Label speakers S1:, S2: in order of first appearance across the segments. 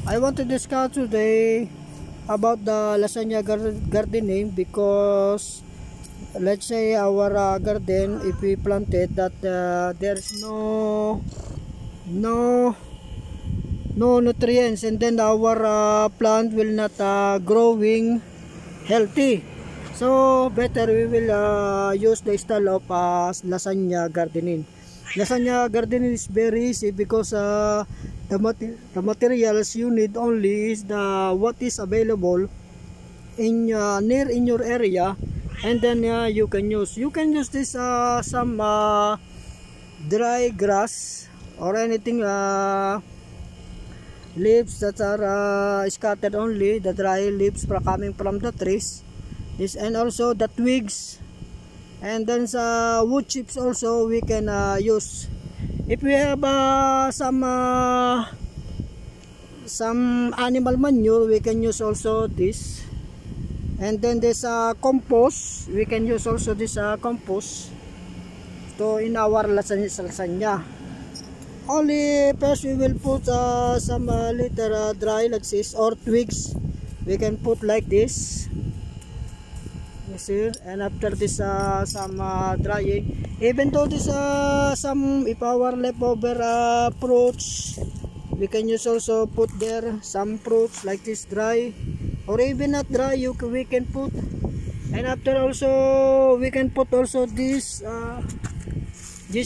S1: I want to discuss today about the lasagna gardening, because let's say our garden, if we planted that there's no nutrients, and then our plant will not growing healthy. So better we will use the style of lasagna gardening. Lasagna gardening is very easy because the materials you need only is the what is available in near in your area, and then you can use this some dry grass or anything, leaves that are scattered, only the dry leaves coming from the trees, this, and also the twigs, and then wood chips also we can use. If we have some animal manure, we can use also this, and then this compost, we can use also this compost to in our lasagna. Only first we will put some little dry like this, or twigs we can put like this, you see. And after this some drying, even though this some, if our leftover fruits, we can use also put there some fruits like this dry, or even not dry, we can put. And after also we can put also this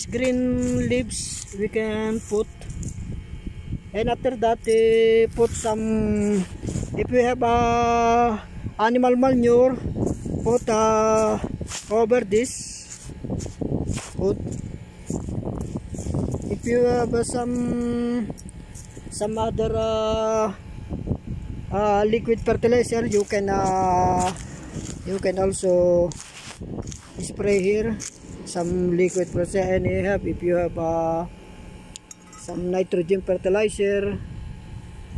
S1: green leaves we can put. And after that put some, if we have animal manure, put over this, put. If you have some other liquid fertilizer, you can also spray here some liquid fertilizer. And you have, if you have some nitrogen fertilizer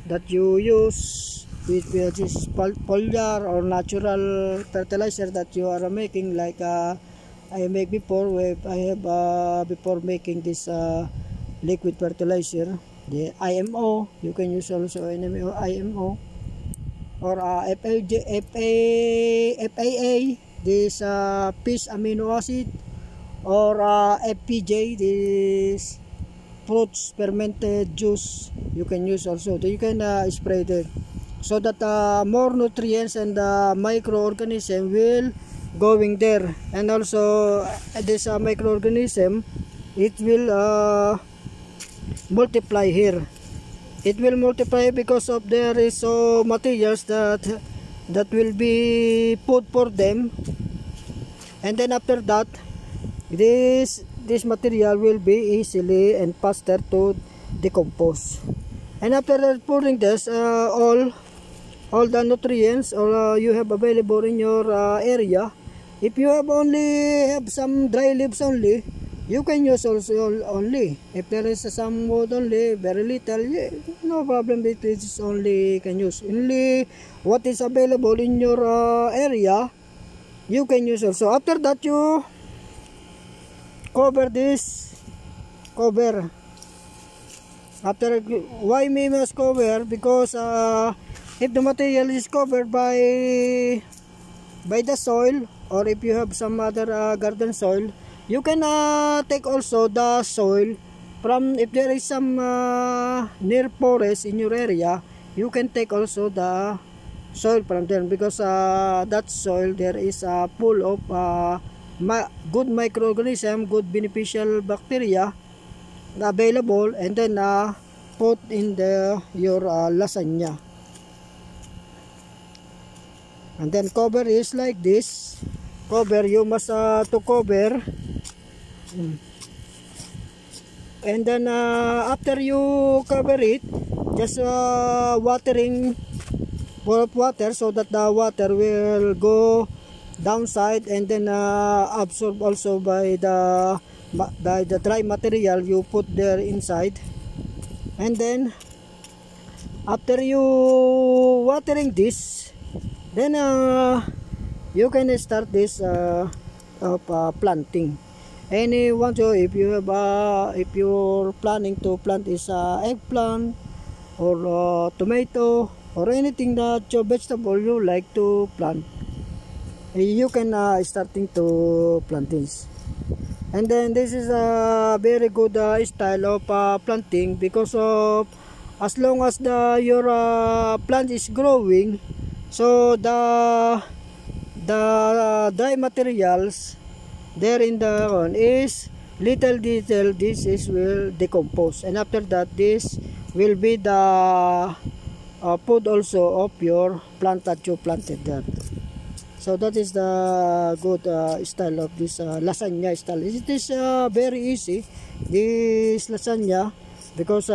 S1: that you use, which is foliar or natural fertilizer that you are making, like I make before, I have before making this liquid fertilizer, the IMO. You can use also IMO or FAA, this fish amino acid, or FPJ, this fruits fermented juice, you can use also. You can spray there, so that more nutrients and microorganism will going there. And also this microorganism, it will multiply here. It will multiply because of there is so materials that will be put for them. And then after that, this material will be easily and faster to decompose. And after putting this all the nutrients or you have available in your area, if you have some dry leaves only, you can use also only. If there is some wood only, very little, yeah, no problem. It is only can use only what is available in your area, you can use also. After that, you cover this, cover. After, why we must cover? Because if the material is covered by the soil, or if you have some other garden soil, you can take also the soil from, if there is some near forest in your area, you can take also the soil from there, because that soil there is full of good microorganism, good beneficial bacteria available. And then put in your lasagna, and then cover is like this. Cover, you must to cover. And then after you cover it, just watering, full of water, so that the water will go downside, and then absorb also by the dry material you put there inside. And then after you watering this, then you can start this planting. Anyone, so if you have if you're planning to plant is eggplant, or tomato or anything that your vegetable you like to plant, you can starting to plant this. And then this is a very good style of planting, because of as long as your plant is growing, so the dry materials there in the one is little detail, this is will decompose, and after that this will be the food also of your plant that you planted there. So that is the good style of this lasagna style. It is very easy, this lasagna, because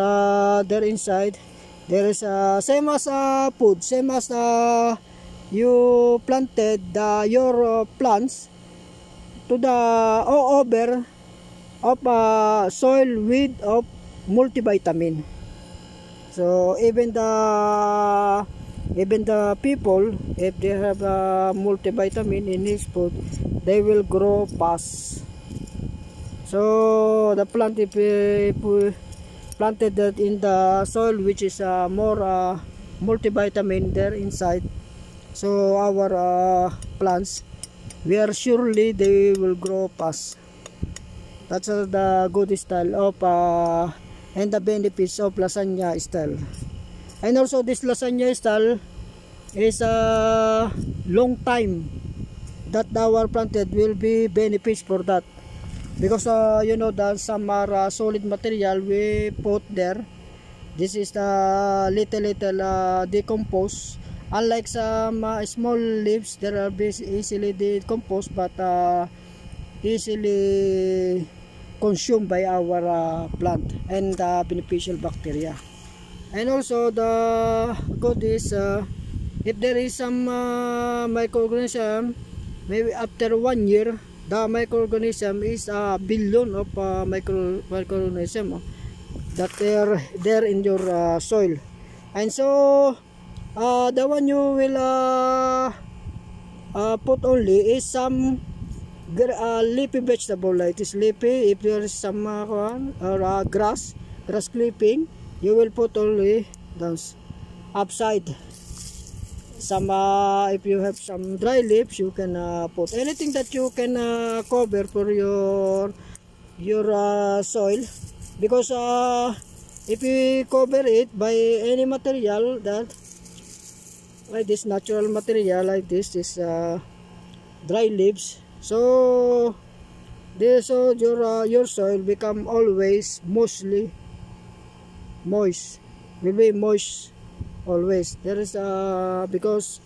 S1: there inside there is same as food, same as you planted your plants to the over of soil with of multivitamin. So even the people, if they have multivitamin in his food, they will grow fast. So the plant, if we planted that in the soil which is more multivitamin there inside, so our plants, we are surely they will grow fast. That's the good style of and the benefits of lasagna style. And also this lasagna style is a long time that our planted will be benefits for that, because you know that some are solid material we put there. This is the little decompose, unlike some small leaves, they are easily decomposed, but easily consumed by our plant and the beneficial bacteria. And also the good is if there is some microorganism, maybe after 1 year, the microorganism is a billion of microorganism that are there in your soil. And so the one you will put only is some leafy vegetable, like this leafy. If there is some or grass clipping, you will put only those upside. Some if you have some dry leaves, you can put anything that you can cover for your soil, because if you cover it by any material, that like this natural material, like this is dry leaves, so this your soil become always mostly moist, will be moist always. There is because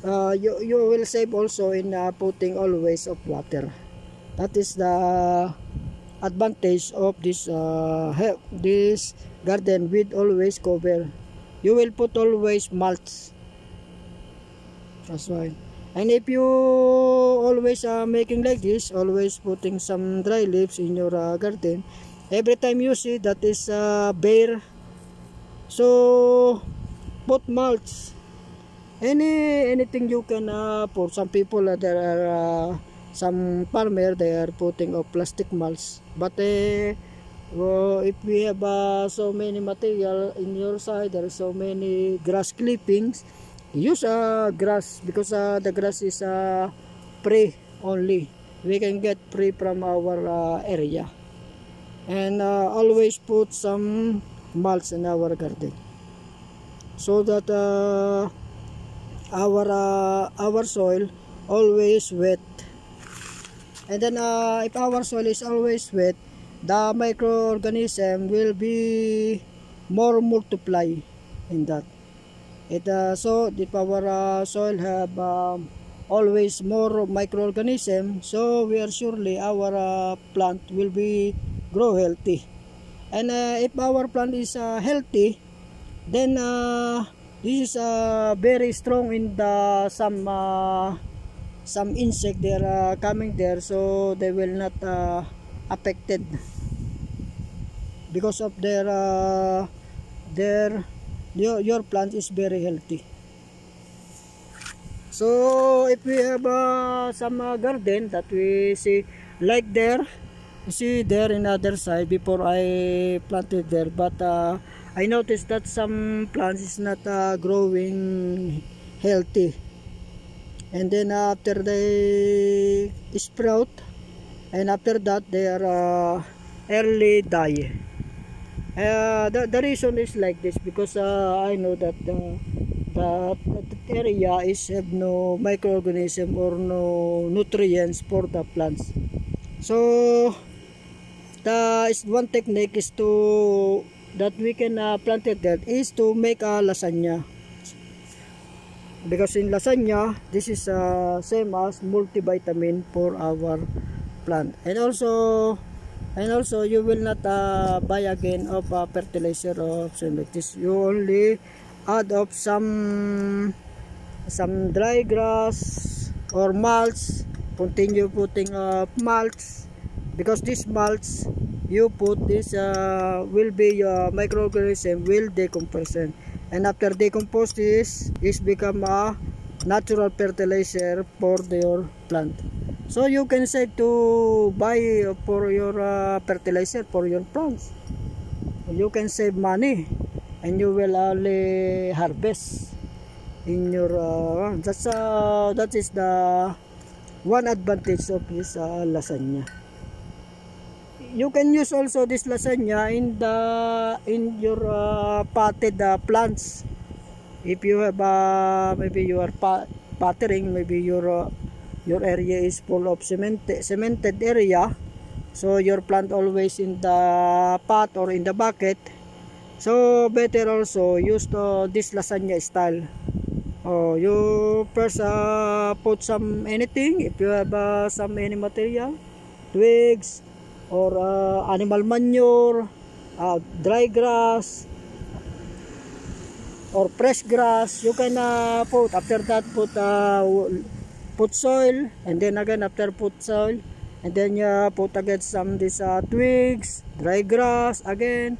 S1: you will save also in putting always of water. That is the advantage of this this garden with always cover. You will put always mulch, that's why. And if you always making like this, always putting some dry leaves in your garden, every time you see that is bare, so put mulch, anything you can put. Some people there are some farmer, they are putting a plastic mulch, but if we have so many material in your side, there are so many grass clippings, use grass, because the grass is free only, we can get free from our area. And always put some mulch in our garden, so that our soil always wet. And then if our soil is always wet, the microorganism will be more multiply in that. So if our soil have always more microorganism, so we are surely our plant will be grow healthy. And if our plant is healthy, then this is very strong in the some insect they are coming there, so they will not affected, because of your plant is very healthy. So if we have some garden that we see, like there, you see there in other side, before I planted there, but I noticed that some plants is not growing healthy, and then after they sprout, and after that they are early die. The reason is like this because I know that that area is have no microorganism or no nutrients for the plants. So the one technique is to that we can plant it there is to make a lasagna, because in lasagna this is same as multivitamin for our plant. And also you will not buy again of fertilizer or something like this. You only add up some dry grass or mulch, continue putting mulch, because this mulch you put this will be your microorganism will decompose, and after decompose this is become a natural fertilizer for your plant. So you can say to buy for your fertilizer for your plants. You can save money, and you will only harvest in your that is the one advantage of this lasagna. You can use also this lasagna in your potted plants. If you have maybe you are potting, maybe your area is full of cemented area, so your plant always in the pot or in the bucket. So better also use this lasagna style. You first put some anything, if you have some any material, twigs or animal manure, dry grass or fresh grass, you can put. After that put soil, and then again after put soil, and then put again some this twigs, dry grass again,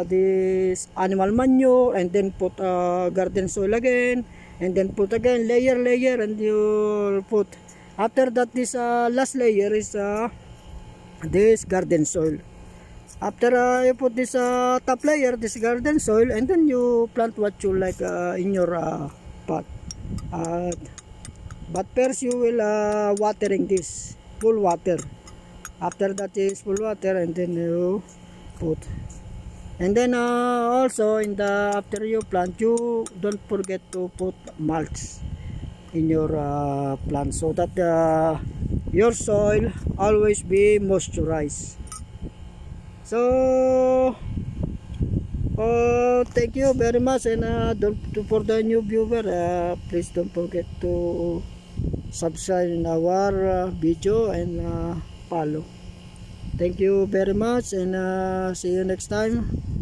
S1: this animal manure, and then put garden soil again, and then put again layer, and you put. After that this last layer is this garden soil. After you put this top layer, this garden soil, and then you plant what you like in your pot. But first you will watering this full water. After that is full water, and then you put. And then also in the after you plant, you don't forget to put mulch in your plant, so that your soil always be moisturized. So thank you very much, and for the new viewer, please don't forget to subscribe in our video and follow. Thank you very much, and see you next time.